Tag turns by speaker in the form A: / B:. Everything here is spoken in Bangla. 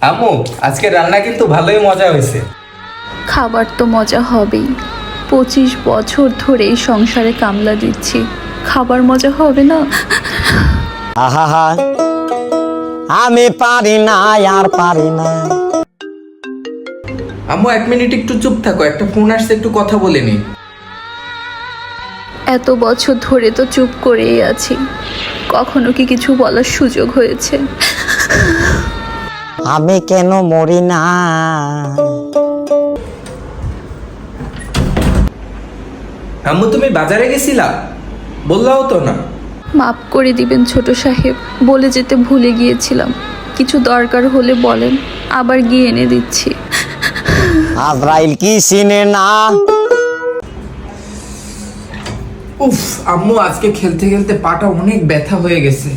A: আম্মু, আজকে রান্না কিন্তু ভালোই মজা হয়েছে।
B: খাবার তো মজা হবেই। 25 বছর ধরে এই সংসারে কামলা দিচ্ছি, খাবার মজা হবে না?
C: আহা, আমি পারি না, আর পারি না।
A: আম্মু 1 মিনিট একটু চুপ থাকো, একটা ফোন আসছে, একটু কথা বলে নি।
B: এত বছর ধরে তো চুপ করেই আছি, কখনো কি কিছু বলার সুযোগ হয়েছে?
C: আমি কেন মরি না?
A: আম্মু, তুমি বাজারে গেছিলা? বললাও তো না।
B: মাফ করে দিবেন ছোট সাহেব, বলে যেতে ভুলে গিয়েছিলাম। কিছু দরকার হলে বলেন, আবার গিয়ে এনে দিচ্ছি।
C: আজরাইল কি চিনে না?
A: উফ আম্মু, আজকে খেলতে খেলতে পাটা অনেক ব্যথা হয়ে গেছে।